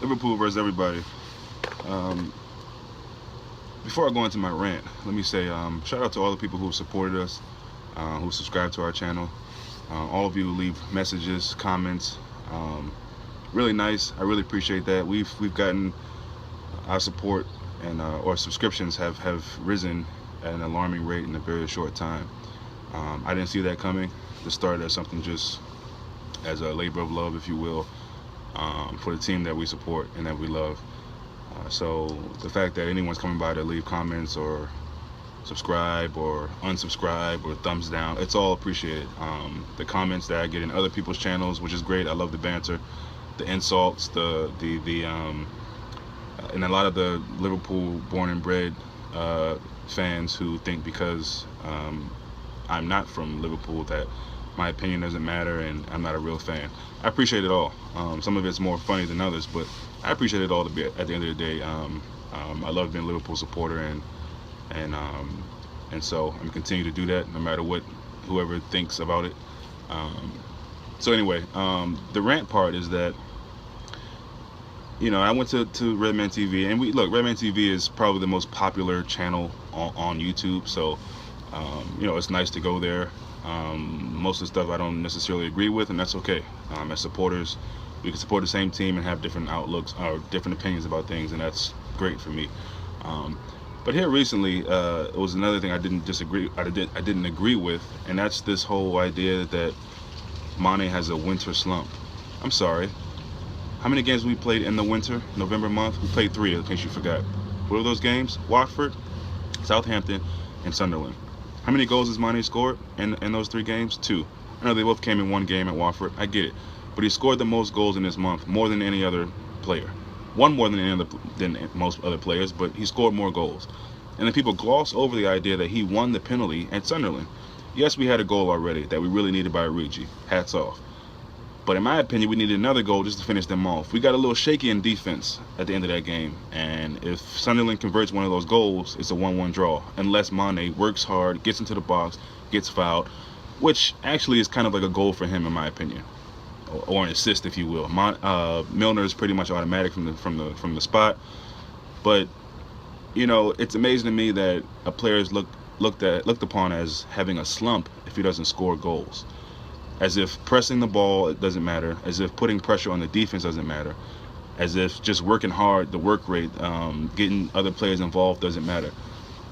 Liverpool versus everybody. Um, Before I go into my rant, let me say shout out to all the people who have supported us, who subscribe to our channel. All of you who leave messages, comments. Really nice. I really appreciate that. We've gotten our support and or subscriptions have risen at an alarming rate in a very short time. I didn't see that coming. This started as something just as a labor of love, if you will, for the team that we support and that we love. So the fact that anyone's coming by to leave comments or subscribe or unsubscribe or thumbs down, it's all appreciated. The comments that I get in other people's channels, which is great. I love the banter, the insults, and a lot of the Liverpool born and bred fans who think because I'm not from Liverpool that my opinion doesn't matter and I'm not a real fan. I appreciate it all. Some of it's more funny than others, but I appreciate it all to be at the end of the day. I love being a Liverpool supporter, and so I'm gonna continue to do that no matter what whoever thinks about it. So anyway, the rant part is that I went to Redman TV, and Redman TV is probably the most popular channel on YouTube. So it's nice to go there. Most of the stuff I don't necessarily agree with, and that's okay. As supporters, we can support the same team and have different outlooks or different opinions about things, and that's great for me. But here recently, it was another thing I didn't agree with, and that's this whole idea that Mane has a winter slump. I'm sorry. How many games we played in the winter, November month? We played 3, in case you forgot. What were those games? Watford, Southampton, and Sunderland. How many goals has Mane scored in those 3 games? 2. I know they both came in one game at Watford. I get it. But he scored the most goals in this month, more than any other player. One more than most other players, but he scored more goals. And then people gloss over the idea that he won the penalty at Sunderland. Yes, we had a goal already that we really needed by Origi. Hats off. But in my opinion, we needed another goal just to finish them off. We got a little shaky in defense at the end of that game. And if Sunderland converts one of those goals, it's a 1-1 draw. Unless Mane works hard, gets into the box, gets fouled, which actually is kind of like a goal for him in my opinion. Or an assist, if you will. Milner is pretty much automatic from the spot. But, it's amazing to me that a player is looked upon as having a slump if he doesn't score goals. As if pressing the ball, it doesn't matter. As if putting pressure on the defense doesn't matter. As if just working hard, the work rate, getting other players involved doesn't matter.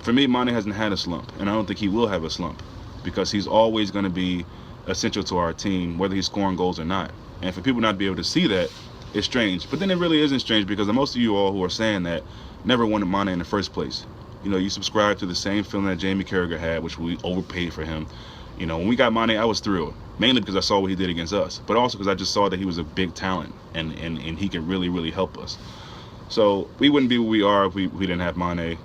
For me, Mane hasn't had a slump, and I don't think he will have a slump, because he's always going to be essential to our team, whether he's scoring goals or not. And for people not to be able to see that, it's strange. But then it really isn't strange, because most of you all who are saying that never wanted Mane in the first place. You subscribe to the same feeling that Jamie Carragher had, which we overpaid for him. When we got Mane, I was thrilled, mainly because I saw what he did against us, but also because I just saw that he was a big talent and he could really, really help us. So we wouldn't be where we are if we didn't have Mane.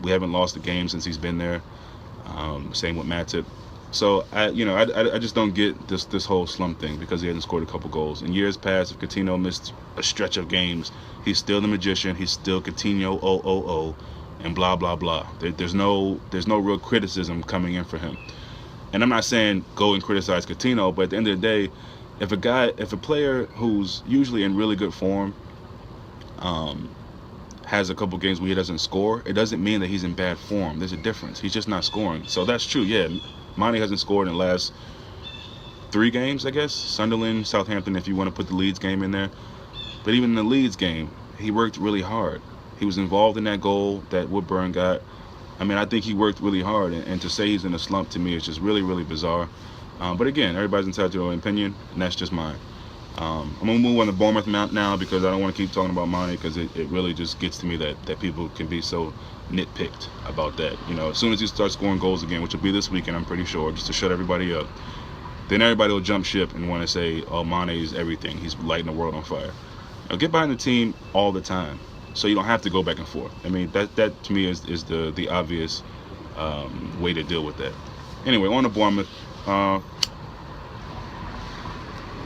We haven't lost a game since he's been there. Same with Matip. So I just don't get this whole slump thing, because he hasn't scored a couple goals. In years past, if Coutinho missed a stretch of games, he's still the magician. He's still Coutinho, and blah blah blah. There's no real criticism coming in for him. And I'm not saying go and criticize Coutinho, but at the end of the day, if a player who's usually in really good form has a couple games where he doesn't score, it doesn't mean that he's in bad form. There's a difference. He's just not scoring. So that's true. Yeah, Mane hasn't scored in the last 3 games, I guess. Sunderland, Southampton, if you want to put the Leeds game in there. But even in the Leeds game, he worked really hard. He was involved in that goal that Woodburn got. I mean, I think he worked really hard, and to say he's in a slump to me is just really, really bizarre. But again, everybody's entitled to their own opinion, and that's just mine. I'm going to move on to Bournemouth now, because I don't want to keep talking about Mane, because it really just gets to me that people can be so nitpicked about that. As soon as he starts scoring goals again, which will be this weekend, I'm pretty sure, just to shut everybody up, then everybody will jump ship and want to say, oh, Mane is everything. He's lighting the world on fire. Get behind the team all the time, so you don't have to go back and forth. I mean, that to me is the obvious way to deal with that. Anyway, on to Bournemouth.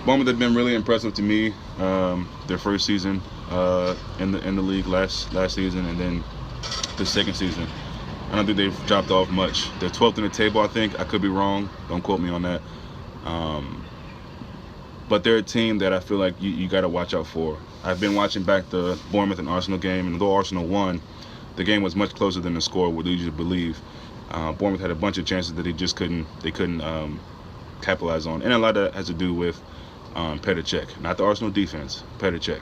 Bournemouth have been really impressive to me. Their first season in the league last season, and then the second season, I don't think they've dropped off much. They're 12th in the table, I think. I could be wrong. Don't quote me on that. but they're a team that I feel like you got to watch out for. I've been watching back the Bournemouth and Arsenal game, and though Arsenal won, the game was much closer than the score would lead you to believe. Bournemouth had a bunch of chances that they couldn't capitalize on, and a lot of that has to do with Petr Cech, not the Arsenal defense, Petr Cech.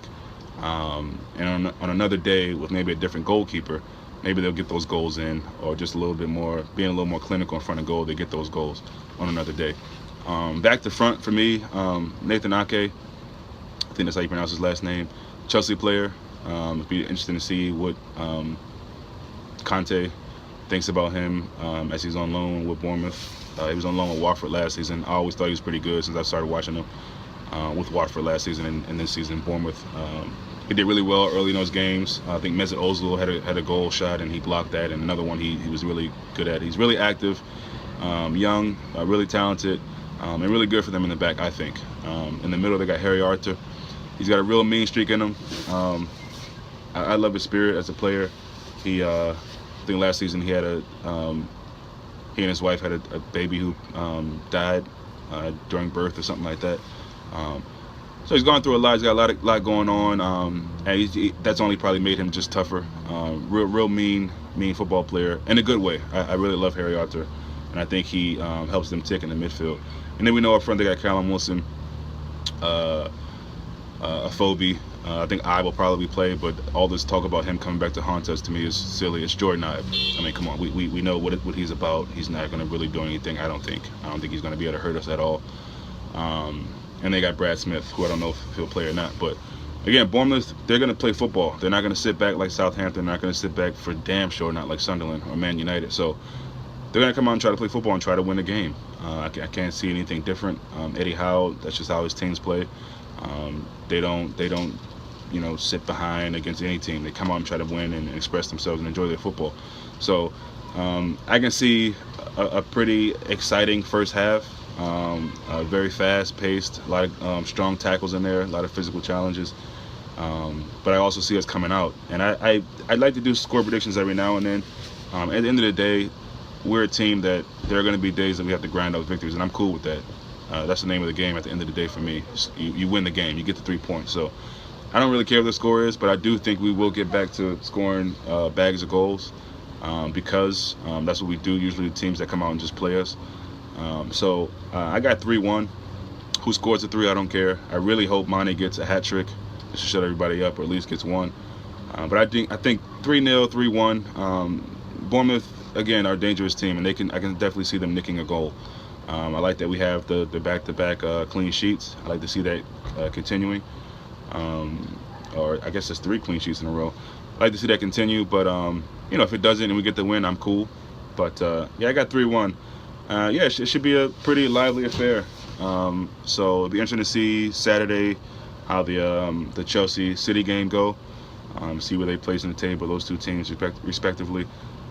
And on another day with maybe a different goalkeeper, maybe they'll get those goals in, or just a little bit more, being a little more clinical in front of goal, they get those goals on another day. Back to front for me, Nathan Ake, I think that's how you pronounce his last name, Chelsea player. It'd be interesting to see what Conte thinks about him as he's on loan with Bournemouth. He was on loan with Watford last season. I always thought he was pretty good since I started watching him with Watford last season and this season Bournemouth. He did really well early in those games. I think Mesut Ozil had a goal shot and he blocked that, and another one he was really good at. He's really active, young, really talented, and really good for them in the back, I think. In the middle, they got Harry Arthur. He's got a real mean streak in him. I love his spirit as a player. I think last season he and his wife had a baby who died during birth or something like that. So he's gone through a lot. He's got a lot going on, and that's only probably made him just tougher. Real mean football player in a good way. I really love Harry Arthur, and I think he helps them tick in the midfield. And then we know up front they got Callum Wilson, Afobe. I think I will probably play, but all this talk about him coming back to haunt us to me is silly. It's Jordan Ibe. I mean, come on, we know what he's about. He's not going to really do anything. I don't think he's going to be able to hurt us at all. And they got Brad Smith, who I don't know if he'll play or not. But again, Bournemouth, they're going to play football. They're not going to sit back like Southampton. They're not going to sit back for damn sure, not like Sunderland or Man United. So they're going to come out and try to play football and try to win the game. I can't see anything different. Eddie Howe, that's just how his teams play. They don't sit behind against any team. They come out and try to win and express themselves and enjoy their football. So I can see a pretty exciting first half. Very fast-paced, a lot of strong tackles in there, a lot of physical challenges. But I also see us coming out. And I'd like to do score predictions every now and then. At the end of the day, we're a team that there are going to be days that we have to grind out victories, and I'm cool with that. That's the name of the game at the end of the day for me. You win the game. You get the 3 points. So I don't really care what the score is, but I do think we will get back to scoring bags of goals because that's what we do. Usually the teams that come out and just play us. So I got 3-1. Who scores the 3? I don't care. I really hope Mane gets a hat trick just to shut everybody up, or at least gets one. But I think 3-0, 3-1. Bournemouth again are a dangerous team, and I can definitely see them nicking a goal. I like that we have the back-to-back clean sheets. I like to see that continuing. Or I guess it's 3 clean sheets in a row. I like to see that continue, but if it doesn't and we get the win, I'm cool. But I got 3-1. It should be a pretty lively affair. So it'll be interesting to see Saturday how the Chelsea City game go. See where they place in the table, those two teams respectively.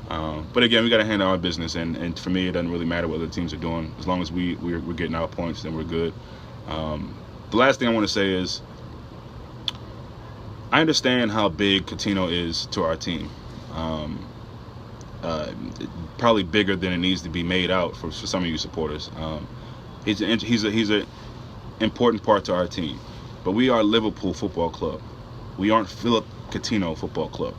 But again, we got to handle our business, and for me, it doesn't really matter what the teams are doing. As long as we're getting our points, then we're good. The last thing I want to say is I understand how big Coutinho is to our team. Probably bigger than it needs to be made out for some of you supporters. He's an important part to our team, but we are Liverpool Football Club. We aren't Philip Coutinho Football Club.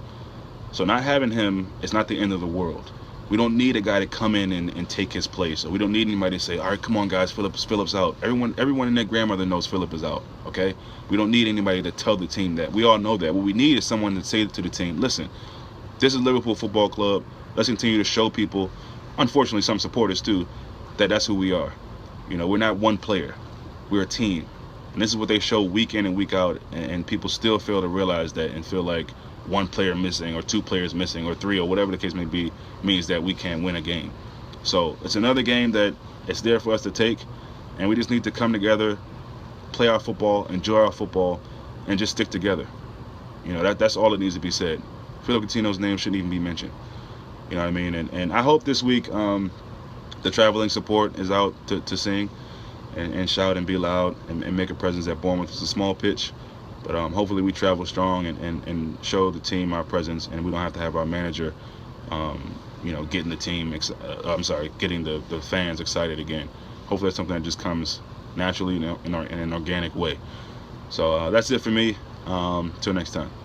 So not having him is not the end of the world. We don't need a guy to come in and take his place. Or we don't need anybody to say, all right, come on, guys, Philip's out. Everyone and their grandmother knows Philip is out, okay? We don't need anybody to tell the team that. We all know that. What we need is someone to say to the team, listen, this is Liverpool Football Club. Let's continue to show people, unfortunately some supporters too, that that's who we are. We're not one player. We're a team. And this is what they show week in and week out, and people still fail to realize that and feel like one player missing or 2 players missing or 3 or whatever the case may be means that we can't win a game. So it's another game that it's there for us to take, and we just need to come together, play our football, enjoy our football, and just stick together. That's all that needs to be said. Philip Coutinho's name shouldn't even be mentioned. You know what I mean? And I hope this week the traveling support is out to sing and shout and be loud and make a presence at Bournemouth. It's a small pitch, but hopefully we travel strong and show the team our presence, and we don't have to have our manager, getting the team, getting the fans excited again. Hopefully that's something that just comes naturally in an organic way. So that's it for me. Till next time.